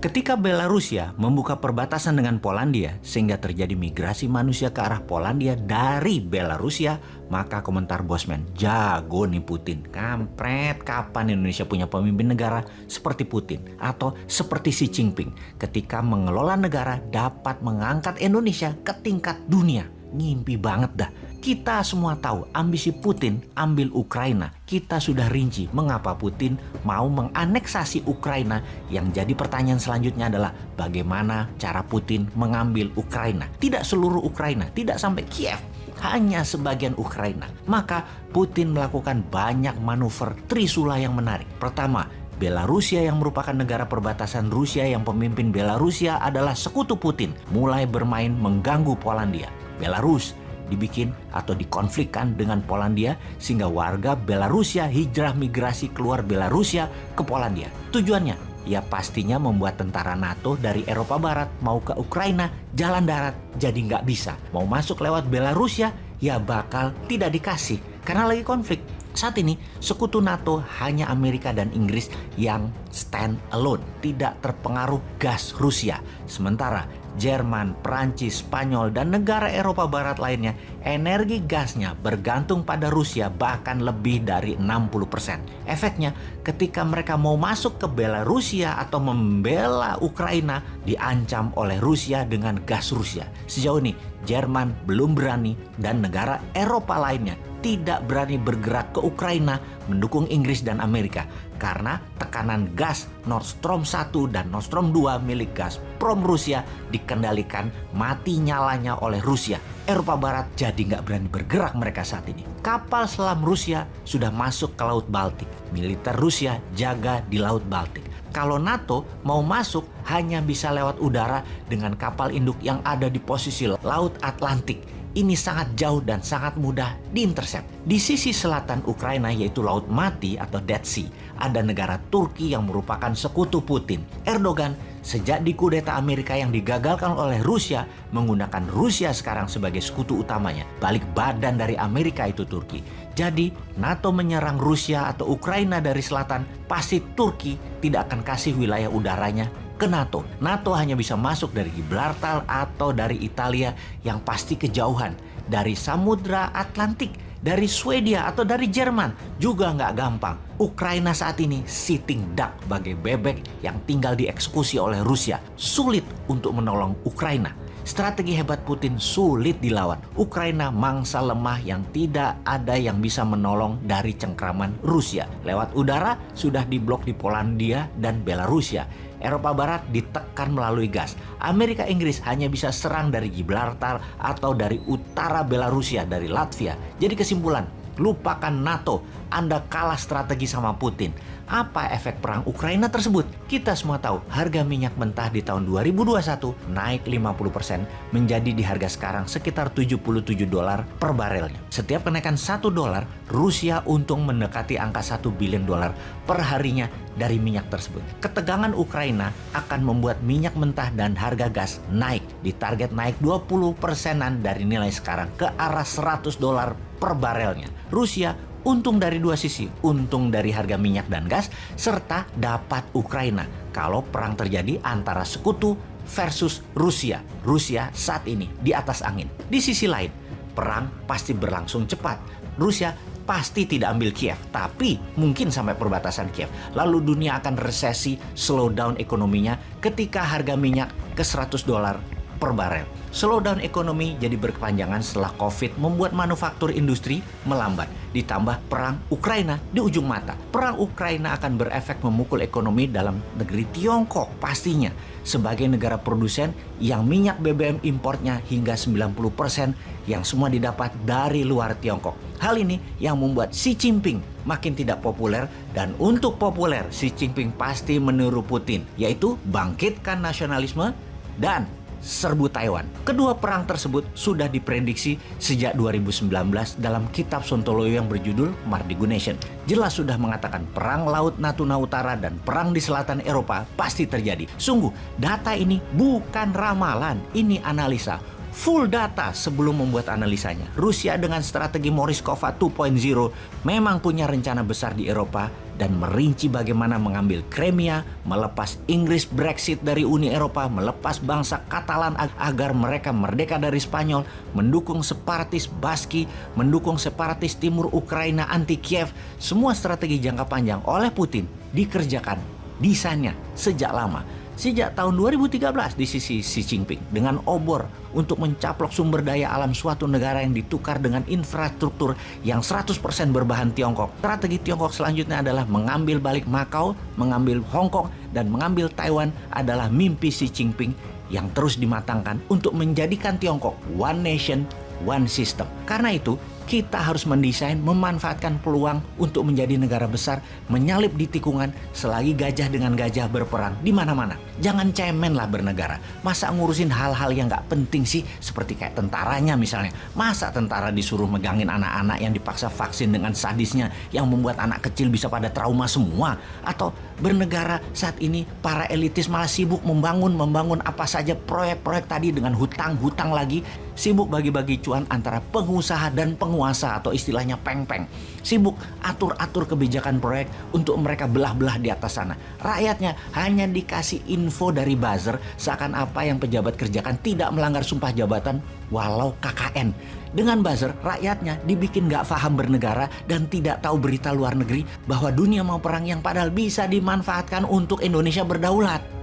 Ketika Belarusia membuka perbatasan dengan Polandia sehingga terjadi migrasi manusia ke arah Polandia dari Belarusia, maka komentar Bosman, jago nih Putin. Kampret, kapan Indonesia punya pemimpin negara seperti Putin atau seperti Xi Jinping ketika mengelola negara dapat mengangkat Indonesia ke tingkat dunia. Ngimpi banget dah. Kita semua tahu ambisi Putin ambil Ukraina. Kita sudah rinci mengapa Putin mau menganeksasi Ukraina. Yang jadi pertanyaan selanjutnya adalah bagaimana cara Putin mengambil Ukraina. Tidak seluruh Ukraina, tidak sampai Kiev, hanya sebagian Ukraina. Maka Putin melakukan banyak manuver trisula yang menarik. Pertama, Belarusia yang merupakan negara perbatasan Rusia yang pemimpin Belarusia adalah sekutu Putin, mulai bermain mengganggu Polandia. Belarus dibikin atau dikonflikkan dengan Polandia sehingga warga Belarusia hijrah migrasi keluar Belarusia ke Polandia. Tujuannya ya pastinya membuat tentara NATO dari Eropa Barat mau ke Ukraina jalan darat jadi nggak bisa. Mau masuk lewat Belarusia ya bakal tidak dikasih karena lagi konflik. Saat ini sekutu NATO hanya Amerika dan Inggris yang stand alone, tidak terpengaruh gas Rusia. Sementara Jerman, Prancis, Spanyol, dan negara Eropa Barat lainnya, energi gasnya bergantung pada Rusia bahkan lebih dari 60%. Efeknya, ketika mereka mau masuk ke Belarusia atau membela Ukraina, diancam oleh Rusia dengan gas Rusia. Sejauh ini, Jerman belum berani dan negara Eropa lainnya tidak berani bergerak ke Ukraina mendukung Inggris dan Amerika karena tekanan gas Nord Stream 1 dan Nord Stream 2 milik Gazprom Rusia dikendalikan mati nyalanya oleh Rusia. Eropa Barat jadi nggak berani bergerak mereka saat ini. Kapal selam Rusia sudah masuk ke Laut Baltik. Militer Rusia jaga di Laut Baltik. Kalau NATO mau masuk hanya bisa lewat udara dengan kapal induk yang ada di posisi Laut Atlantik. Ini sangat jauh dan sangat mudah diintersep. Di sisi selatan Ukraina yaitu Laut Mati atau Dead Sea, ada negara Turki yang merupakan sekutu Putin. Erdogan sejak dikudeta Amerika yang digagalkan oleh Rusia, menggunakan Rusia sekarang sebagai sekutu utamanya. Balik badan dari Amerika itu Turki. Jadi NATO menyerang Rusia atau Ukraina dari selatan, pasti Turki tidak akan kasih wilayah udaranya ke NATO. NATO hanya bisa masuk dari Gibraltar atau dari Italia yang pasti kejauhan. Dari Samudra Atlantik, dari Swedia atau dari Jerman juga nggak gampang. Ukraina saat ini sitting duck bagai bebek yang tinggal dieksekusi oleh Rusia. Sulit untuk menolong Ukraina. Strategi hebat Putin sulit dilawan. Ukraina mangsa lemah yang tidak ada yang bisa menolong dari cengkraman Rusia. Lewat udara sudah diblok di Polandia dan Belarusia. Eropa Barat ditekan melalui gas. Amerika Inggris hanya bisa serang dari Gibraltar atau dari utara Belarusia, dari Latvia. Jadi kesimpulan, lupakan NATO, Anda kalah strategi sama Putin. Apa efek perang Ukraina tersebut? Kita semua tahu harga minyak mentah di tahun 2021 naik 50% menjadi di harga sekarang sekitar $77 per barelnya. Setiap kenaikan $1, Rusia untung mendekati angka $1 billion per harinya dari minyak tersebut. Ketegangan Ukraina akan membuat minyak mentah dan harga gas naik. Ditarget naik 20%-an dari nilai sekarang ke arah $100 per barelnya. Rusia untung dari dua sisi, untung dari harga minyak dan gas, serta dapat Ukraina kalau perang terjadi antara sekutu versus Rusia. Rusia saat ini di atas angin. Di sisi lain, perang pasti berlangsung cepat. Rusia pasti tidak ambil Kiev, tapi mungkin sampai perbatasan Kiev. Lalu dunia akan resesi, slow down ekonominya ketika harga minyak ke $100 per barel. Slowdown ekonomi jadi berkepanjangan setelah COVID membuat manufaktur industri melambat. Ditambah perang Ukraina di ujung mata. Perang Ukraina akan berefek memukul ekonomi dalam negeri Tiongkok pastinya. Sebagai negara produsen yang minyak BBM importnya hingga 90% yang semua didapat dari luar Tiongkok. Hal ini yang membuat Xi Jinping makin tidak populer, dan untuk populer Xi Jinping pasti meniru Putin, yaitu bangkitkan nasionalisme dan serbu Taiwan. Kedua perang tersebut sudah diprediksi sejak 2019 dalam kitab Sontoloyo yang berjudul Mardigu Nation. Jelas sudah mengatakan perang Laut Natuna Utara dan perang di selatan Eropa pasti terjadi. Sungguh, data ini bukan ramalan, ini analisa. full data sebelum membuat analisanya. Rusia dengan strategi Morishkova 2.0 memang punya rencana besar di Eropa dan merinci bagaimana mengambil Crimea, melepas Inggris Brexit dari Uni Eropa, melepas bangsa Katalan agar mereka merdeka dari Spanyol, mendukung separatis Baski, mendukung separatis timur Ukraina anti Kiev. Semua strategi jangka panjang oleh Putin dikerjakan desainnya sejak lama. Sejak tahun 2013 di sisi Xi Jinping dengan obor untuk mencaplok sumber daya alam suatu negara yang ditukar dengan infrastruktur yang 100% berbahan Tiongkok. Strategi Tiongkok selanjutnya adalah mengambil balik Macau, mengambil Hong Kong, dan mengambil Taiwan adalah mimpi Xi Jinping yang terus dimatangkan untuk menjadikan Tiongkok one nation, one system. Karena itu, kita harus mendesain, memanfaatkan peluang untuk menjadi negara besar, menyalip di tikungan selagi gajah dengan gajah berperang di mana-mana. Jangan cemen lah bernegara. Masa ngurusin hal-hal yang gak penting sih, seperti kayak tentaranya misalnya. Masa tentara disuruh megangin anak-anak yang dipaksa vaksin dengan sadisnya yang membuat anak kecil bisa pada trauma semua? Atau bernegara saat ini para elitis malah sibuk membangun apa saja proyek-proyek tadi dengan hutang lagi, sibuk bagi-bagi cuan antara pengusaha dan penguasa atau istilahnya peng-peng. Sibuk atur-atur kebijakan proyek untuk mereka belah-belah di atas sana. Rakyatnya hanya dikasih info dari buzzer seakan apa yang pejabat kerjakan tidak melanggar sumpah jabatan walau KKN. Dengan buzzer, rakyatnya dibikin gak paham bernegara dan tidak tahu berita luar negeri bahwa dunia mau perang yang padahal bisa dimanfaatkan untuk Indonesia berdaulat.